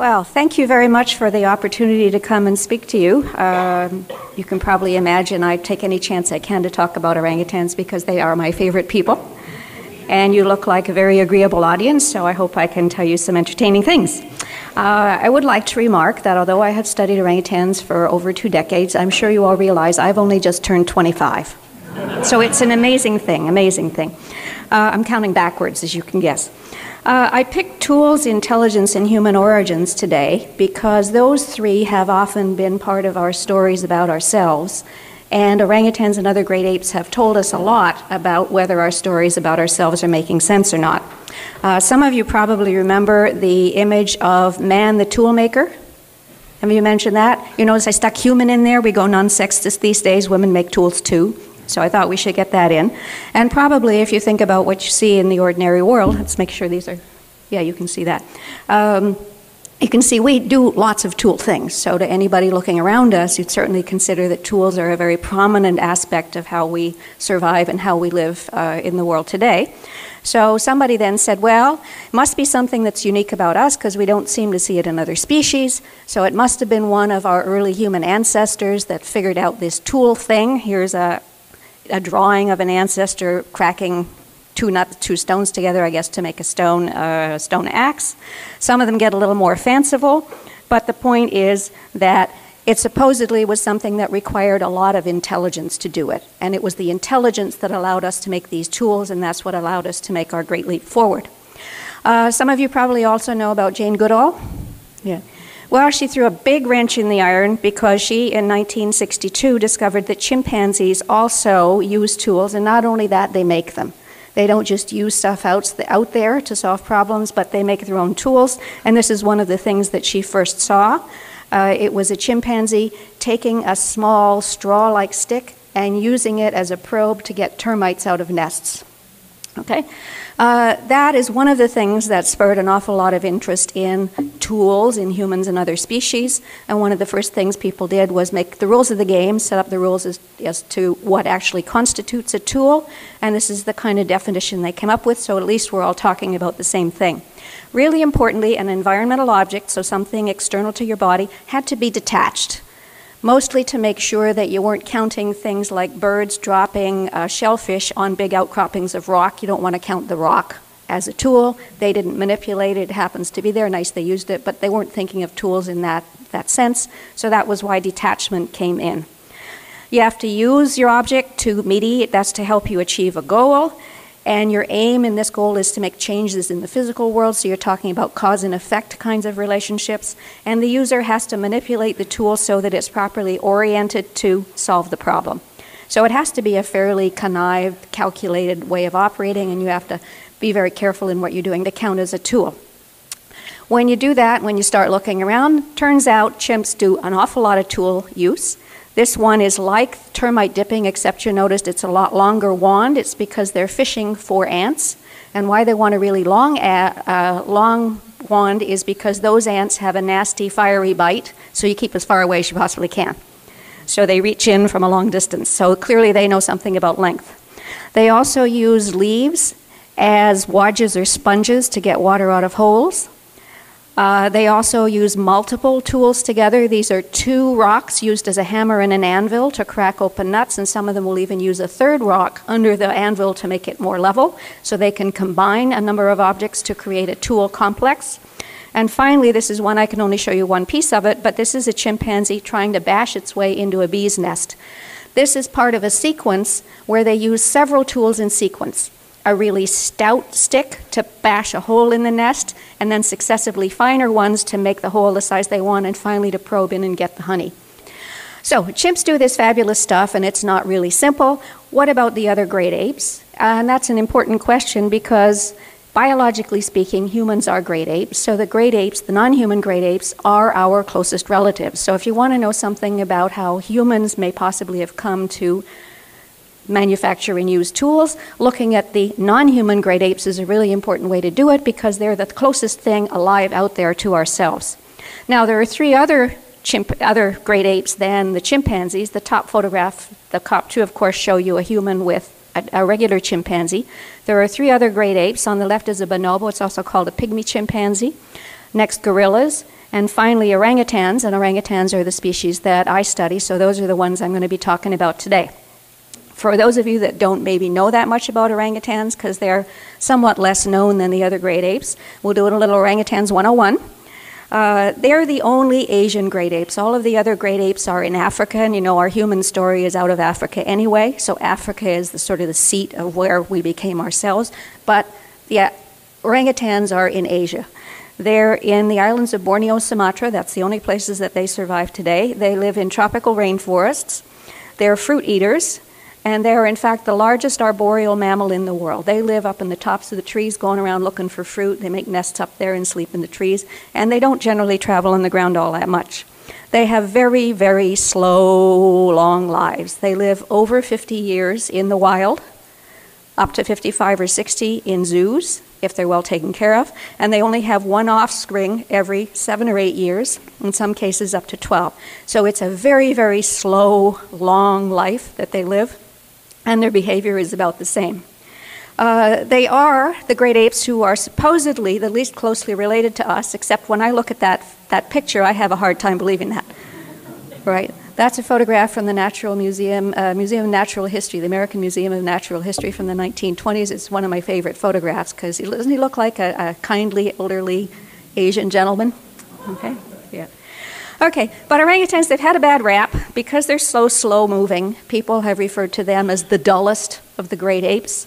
Well, thank you very much for the opportunity to come and speak to you. You can probably imagine I take any chance I can to talk about orangutans because they are my favorite people. And you look like a very agreeable audience, so I hope I can tell you some entertaining things. I would like to remark that although I have studied orangutans for over 2 decades, I'm sure you all realize I've only just turned 25. So it's an amazing thing, I'm counting backwards, as you can guess. I picked tools, intelligence, and human origins today because those 3 have often been part of our stories about ourselves, and orangutans and other great apes have told us a lot about whether our stories about ourselves are making sense or not. Some of you probably remember the image of man the tool maker. Have you mentioned that? You notice I stuck human in there. We go non-sexist these days. Women make tools too. So I thought we should get that in. And probably if you think about what you see in the ordinary world, let's make sure these are, yeah, you can see that. You can see we do lots of tool things. So to anybody looking around us, you'd certainly consider that tools are a very prominent aspect of how we survive and how we live in the world today. So somebody then said, well, it must be something that's unique about us because we don't seem to see it in other species. So it must have been one of our early human ancestors that figured out this tool thing. Here's a drawing of an ancestor cracking 2 stones together, I guess, to make a stone axe. Some of them get a little more fanciful, but the point is that it supposedly was something that required a lot of intelligence to do it, and it was the intelligence that allowed us to make these tools, and that's what allowed us to make our great leap forward. Some of you probably also know about Jane Goodall. Yeah. Well, she threw a big wrench in the iron because she, in 1962, discovered that chimpanzees also use tools, and not only that, they make them. They don't just use stuff out there to solve problems, but they make their own tools, and this is one of the things that she first saw. It was a chimpanzee taking a small straw-like stick and using it as a probe to get termites out of nests. Okay? That is one of the things that spurred an awful lot of interest in tools in humans and other species. And one of the first things people did was make the rules of the game, set up the rules as to what actually constitutes a tool. And this is the kind of definition they came up with, so at least we're all talking about the same thing. Really importantly, an environmental object, so something external to your body, had to be detached. Mostly to make sure that you weren't counting things like birds dropping shellfish on big outcroppings of rock. You don't want to count the rock as a tool. They didn't manipulate it. It happens to be there. Nice they used it, but they weren't thinking of tools in that sense. So that was why detachment came in. You have to use your object to mediate. That's to help you achieve a goal. And your aim in this goal is to make changes in the physical world, so you're talking about cause and effect kinds of relationships. And the user has to manipulate the tool so that it's properly oriented to solve the problem. So it has to be a fairly connived, calculated way of operating, and you have to be very careful in what you're doing to count as a tool. When you do that, when you start looking around, turns out chimps do an awful lot of tool use. This one is like termite dipping, except you noticed it's a lot longer wand. It's because they're fishing for ants. And why they want a really long wand is because those ants have a nasty, fiery bite, so you keep as far away as you possibly can. So they reach in from a long distance. So clearly they know something about length. They also use leaves as wadges or sponges to get water out of holes. They also use multiple tools together. These are 2 rocks used as a hammer and an anvil to crack open nuts, and some of them will even use a 3rd rock under the anvil to make it more level, so they can combine a number of objects to create a tool complex. And finally, this is one, I can only show you one piece of it, but this is a chimpanzee trying to bash its way into a bee's nest. This is part of a sequence where they use several tools in sequence. A really stout stick to bash a hole in the nest, and then successively finer ones to make the hole the size they want, and finally to probe in and get the honey. So chimps do this fabulous stuff, and it's not really simple. What about the other great apes? And that's an important question because biologically speaking, humans are great apes. So the great apes, the non-human great apes, are our closest relatives. So if you want to know something about how humans may possibly have come to manufacture and use tools, looking at the non-human great apes is a really important way to do it because they're the closest thing alive out there to ourselves. Now, there are 3 other great apes than the chimpanzees. The top photograph, the top 2, of course, show you a human with a regular chimpanzee. There are 3 other great apes. On the left is a bonobo. It's also called a pygmy chimpanzee. Next, gorillas. And finally, orangutans, and orangutans are the species that I study, so those are the ones I'm going to be talking about today. For those of you that don't maybe know that much about orangutans, because they're somewhat less known than the other great apes, we'll do a little Orangutans 101. They're the only Asian great apes. All of the other great apes are in Africa, and you know our human story is out of Africa anyway, so Africa is the sort of the seat of where we became ourselves. But the orangutans are in Asia. They're in the islands of Borneo, Sumatra. That's the only places that they survive today. They live in tropical rainforests. They're fruit eaters, and they're in fact the largest arboreal mammal in the world. They live up in the tops of the trees going around looking for fruit. They make nests up there and sleep in the trees, and they don't generally travel on the ground all that much. They have very, very slow, long lives. They live over 50 years in the wild, up to 55 or 60 in zoos, if they're well taken care of, and they only have one offspring every 7 or 8 years, in some cases up to 12. So it's a very, very slow, long life that they live, and their behavior is about the same. They are the great apes who are supposedly the least closely related to us, except when I look at that picture, I have a hard time believing that. Right? That's a photograph from the Natural Museum, Museum of Natural History, the American Museum of Natural History from the 1920s. It's one of my favorite photographs because doesn't he look like a kindly, elderly Asian gentleman? Okay, yeah. Okay, but orangutans, they've had a bad rap because they're so slow moving. People have referred to them as the dullest of the great apes.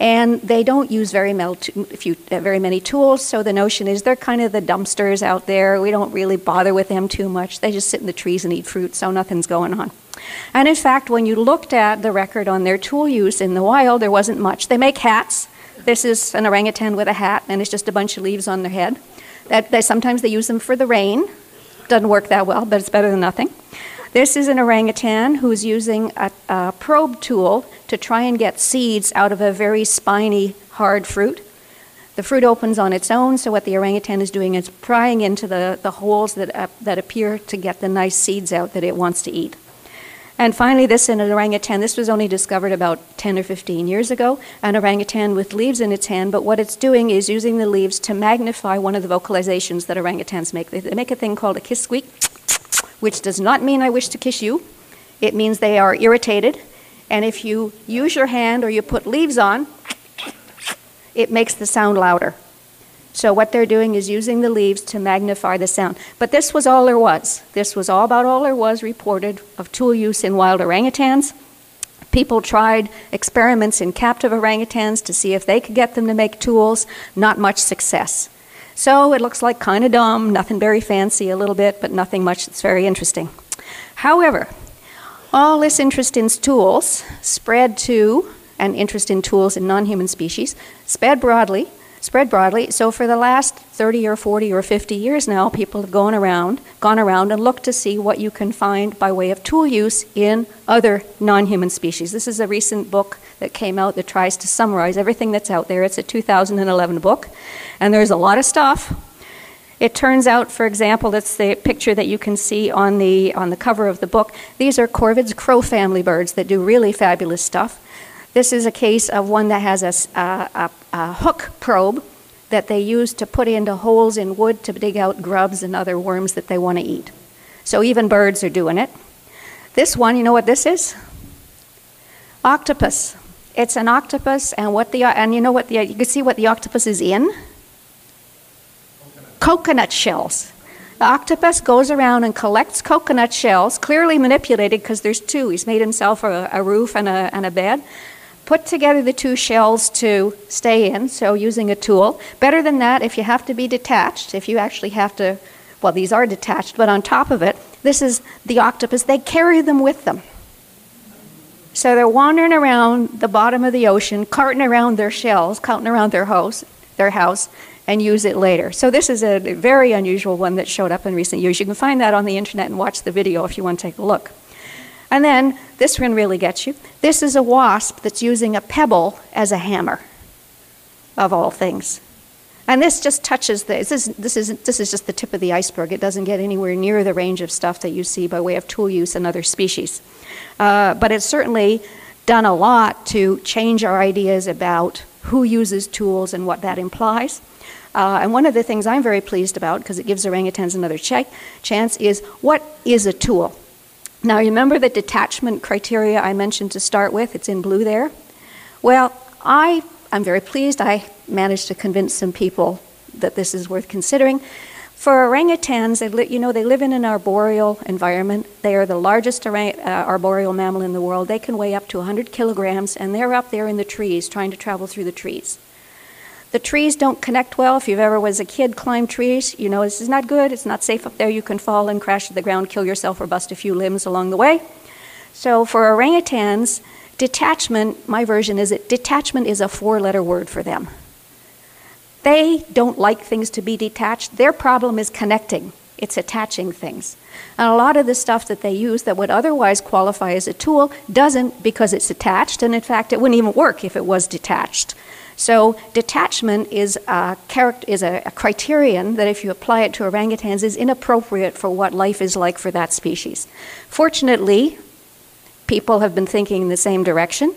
And they don't use very many tools, so the notion is they're kind of the dumpsters out there. We don't really bother with them too much. They just sit in the trees and eat fruit, so nothing's going on. And in fact, when you looked at the record on their tool use in the wild, there wasn't much. They make hats. This is an orangutan with a hat, and it's just a bunch of leaves on their head. Sometimes they use them for the rain. Doesn't work that well, but it's better than nothing. This is an orangutan who's using a probe tool to try and get seeds out of a very spiny, hard fruit. The fruit opens on its own, so what the orangutan is doing is prying into the holes that appear to get the nice seeds out that it wants to eat. And finally, this in an orangutan, this was only discovered about 10 or 15 years ago, an orangutan with leaves in its hand, but what it's doing is using the leaves to magnify one of the vocalizations that orangutans make. They make a thing called a kiss squeak, which does not mean I wish to kiss you. It means they are irritated. And if you use your hand or you put leaves on, it makes the sound louder. So what they're doing is using the leaves to magnify the sound. But this was all there was. This was about all there was reported of tool use in wild orangutans. People tried experiments in captive orangutans to see if they could get them to make tools. Not much success. So it looks like kind of dumb, nothing very fancy, a little bit, but nothing much that's very interesting. However, all this interest in tools spread to, and interest in tools in non-human species, spread broadly. So for the last 30 or 40 or 50 years now, people have gone around and looked to see what you can find by way of tool use in other non-human species. This is a recent book that came out that tries to summarize everything that's out there. It's a 2011 book, and there's a lot of stuff. It turns out, for example, that's the picture that you can see on the cover of the book. These are corvids, crow family birds that do really fabulous stuff. This is a case of one that has a hook probe that they use to put into holes in wood to dig out grubs and other worms that they want to eat. So even birds are doing it. This one, you know what this is? Octopus. It's an octopus, and you know what you can see what the octopus is in? Coconut shells. The octopus goes around and collects coconut shells, clearly manipulated because there's two. He's made himself a roof and a bed. Put together the two shells to stay in, so using a tool. Better than that, if you have to be detached, if you actually have to, well, these are detached, but on top of it, this is the octopus. They carry them with them. So they're wandering around the bottom of the ocean, carting around their shells, counting around their house, and use it later. So this is a very unusual one that showed up in recent years. You can find that on the internet and watch the video if you want to take a look. And then, this one really gets you. This is a wasp that's using a pebble as a hammer, of all things. And this just touches this is just the tip of the iceberg. It doesn't get anywhere near the range of stuff that you see by way of tool use in other species. But it's certainly done a lot to change our ideas about who uses tools and what that implies. And one of the things I'm very pleased about, because it gives orangutans another chance, is what is a tool? Now, remember the detachment criteria I mentioned to start with? It's in blue there. Well, I'm very pleased. I managed to convince some people that this is worth considering. For orangutans, they live in an arboreal environment. They are the largest arboreal mammal in the world. They can weigh up to 100 kilograms, and they're up there in the trees, trying to travel through the trees. The trees don't connect well. If you've ever, as a kid, climbed trees, you know this is not good. It's not safe up there. You can fall and crash to the ground, kill yourself, or bust a few limbs along the way. So for orangutans, detachment, my version is that detachment is a four-letter word for them. They don't like things to be detached. Their problem is connecting. It's attaching things. And a lot of the stuff that they use that would otherwise qualify as a tool doesn't, because it's attached, and in fact it wouldn't even work if it was detached. So detachment is a criterion that, if you apply it to orangutans, is inappropriate for what life is like for that species. Fortunately, people have been thinking in the same direction,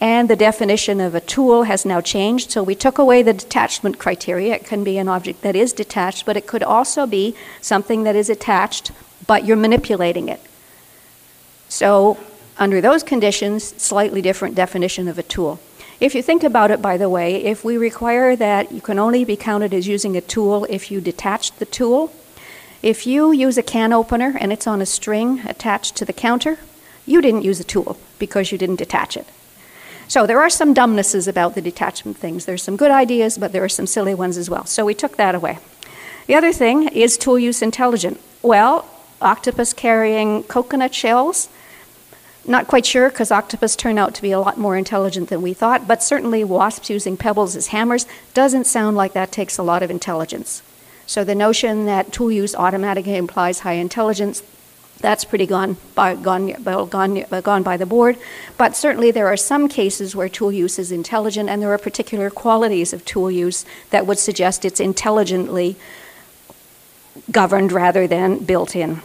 and the definition of a tool has now changed. So we took away the detachment criteria. It can be an object that is detached, but it could also be something that is attached, but you're manipulating it. So under those conditions, slightly different definition of a tool. If you think about it, by the way, if we require that you can only be counted as using a tool if you detach the tool, if you use a can opener and it's on a string attached to the counter, you didn't use a tool because you didn't detach it. So there are some dumbnesses about the detachment things. There's some good ideas, but there are some silly ones as well. So we took that away. The other thing is tool use intelligent. Well, octopus carrying coconut shells, not quite sure, because octopus turn out to be a lot more intelligent than we thought, but certainly wasps using pebbles as hammers doesn't sound like that takes a lot of intelligence. So the notion that tool use automatically implies high intelligence, that's pretty gone by the board. But certainly there are some cases where tool use is intelligent, and there are particular qualities of tool use that would suggest it's intelligently governed rather than built in.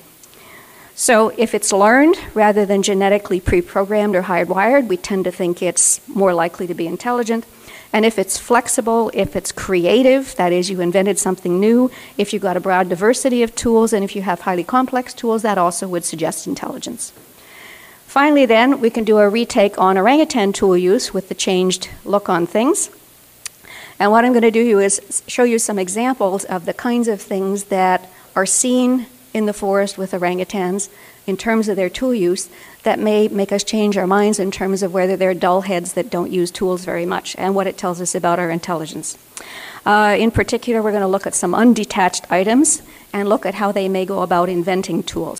So if it's learned rather than genetically pre-programmed or hardwired, we tend to think it's more likely to be intelligent. And if it's flexible, if it's creative, that is, you invented something new, if you've got a broad diversity of tools, and if you have highly complex tools, that also would suggest intelligence. Finally then, we can do a retake on orangutan tool use with the changed look on things. And what I'm going to do is show you some examples of the kinds of things that are seen in the forest with orangutans in terms of their tool use that may make us change our minds in terms of whether they're dull heads that don't use tools very much and what it tells us about our intelligence. In particular, we're going to look at some undetached items and look at how they may go about inventing tools.